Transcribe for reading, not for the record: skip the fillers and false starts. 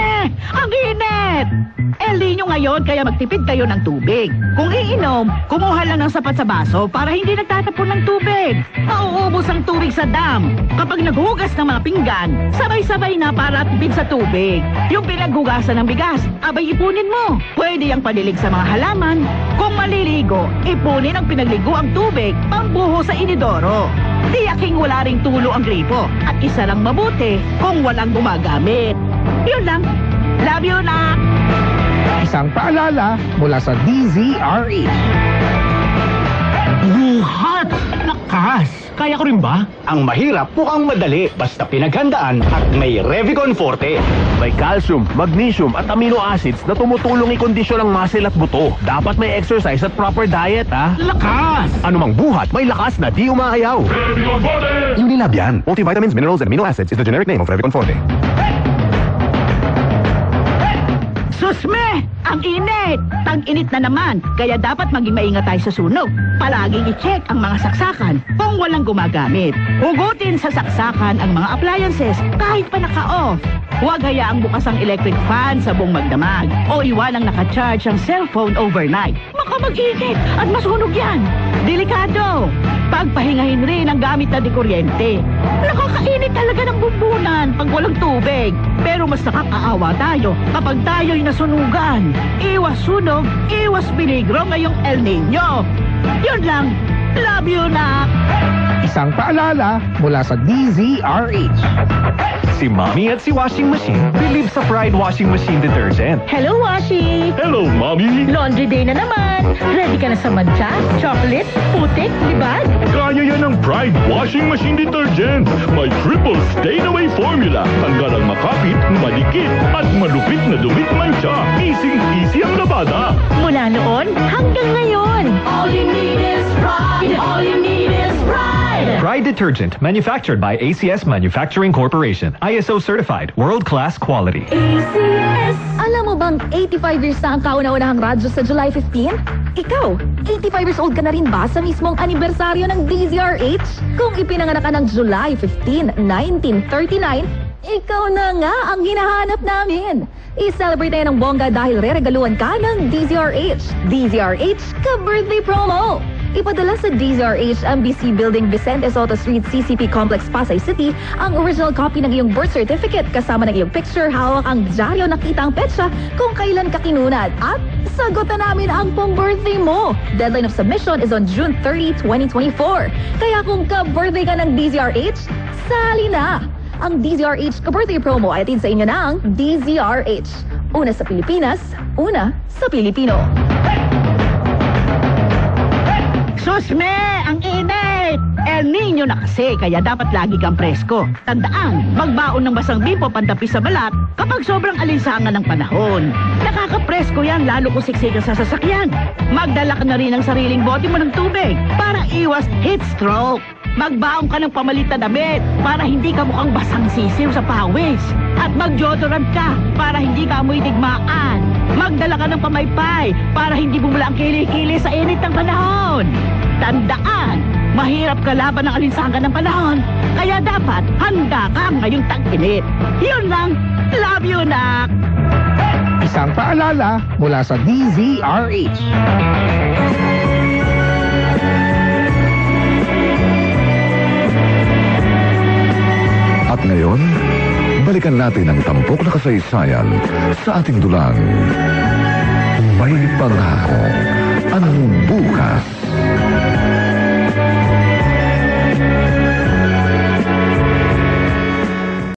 me! Ang init! El Nino ngayon, kaya magtipid kayo ng tubig. Kung iinom, kumuha lang ng sapat sa baso para hindi nagtatapon ng tubig. Mauubos ang tubig sa dam. Kapag naghugas ng mga pinggan, sabay-sabay na para tipid sa tubig. Yung pinaghugasan ng bigas, abay ipunin mo. Pwede yung panilig sa mga halaman. Kung maliligo, ipunin ang pinagligo ang tubig, pambuho sa inidoro. Tiyaking wala ring tulo ang gripo at isa lang mabuti kung walang gumagamit. Yun lang. Love you, na! Isang paalala mula sa DZRH. Buhat! Lakas! Kaya ko rin ba? Ang mahirap mukhang madali basta pinaghandaan at may Revicon Forte. May calcium, magnesium at amino acids na tumutulong ikondisyon ang muscle at buto. Dapat may exercise at proper diet, ha? Lakas! Anumang buhat, may lakas na di umaayaw. Revicon Forte! Unilab yan. Multivitamins, minerals, and amino acids is the generic name of Revicon Forte. Susme! Ang init! Tag-init na naman, kaya dapat maging maingat tayo sa sunog. Palaging i-check ang mga saksakan kung walang gumagamit. Hugutin sa saksakan ang mga appliances kahit pa naka-off. Huwag hayaang bukas ang electric fan sa buong magdamag o iwanang naka-charge ang cellphone overnight. Baka mag-init at masunog yan. Delikado! Pagpahingahin rin ang gamit na dekuryente. Nakakainit talaga ng bumbunan pag walang tubig. Pero mas nakakaawa tayo kapag tayo'y nasunugan. Iwas sunog, iwas peligro ngayong El Nino. Yun lang. Love you, na! Isang paalala mula sa DZRH. Si Mommy at si Washing Machine believe sa Pride Washing Machine Detergent. Hello, Washi! Hello, Mommy! Laundry day na naman! Ready ka na sa mancha, chocolate, putik, libag? Kaya yan ang Pride Washing Machine Detergent. May triple stain-away formula. Tanggal ang makapit, malikit, at malupit na dumit mancha. Easy ang labada. Mula noon hanggang ngayon. All you need is pride. All you need is pride. Pride Detergent, manufactured by ACS Manufacturing Corporation. ISO certified, world-class quality. ACS. Alam mo bang 85 years na ang kauna-unahang radyo sa July 15? Ikaw, 85 years old ka na rin ba sa mismong anibersaryo ng DZRH? Kung ipinanganak ka ng July 15, 1939, ikaw na nga ang hinahanap namin. I-celebrate tayo ng bongga dahil re-regaluhan ka ng DZRH. DZRH ka-birthday promo! Ipadala sa DZRH MBC Building Vicente Soto Street, CCP Complex, Pasay City ang original copy ng iyong birth certificate kasama ng iyong picture, hawak ang dyaryo, nakita ang petsa kung kailan ka kinunad at sagutan namin ang pang-birthday mo. Deadline of submission is on June 30, 2024. Kaya kung ka-birthday ka ng DZRH, sali na! Ang DZRH ka-birthday promo ay atin sa inyo ng DZRH. Una sa Pilipinas, una sa Pilipino. Susme! Ang init! El Nino na kasi, kaya dapat lagi kang presko. Tandaan, magbaon ng basang bipo pantapi sa balat kapag sobrang alinsangan ng panahon. Nakakapresko yan lalo kung siksika sa sasakyan. Magdala ka na rin ng sariling bote mo ng tubig para iwas heat stroke. Magbaong ka ng pamalit na damit para hindi ka mukhang basang sisiw sa pawis. At mag-deodorant ka para hindi ka amoy digmaan. Magdala ka ng pamaypay para hindi bumula ang kili-kili sa init ng panahon. Tandaan, mahirap kalaban ng alinsangan ng panahon. Kaya dapat handa ka ngayong tag-init. Yun lang. Love you, nak! Isang paalala mula sa DZRH. At ngayon, balikan natin ang tampok na kasaysayan sa ating dulang. May pangako ang bukas.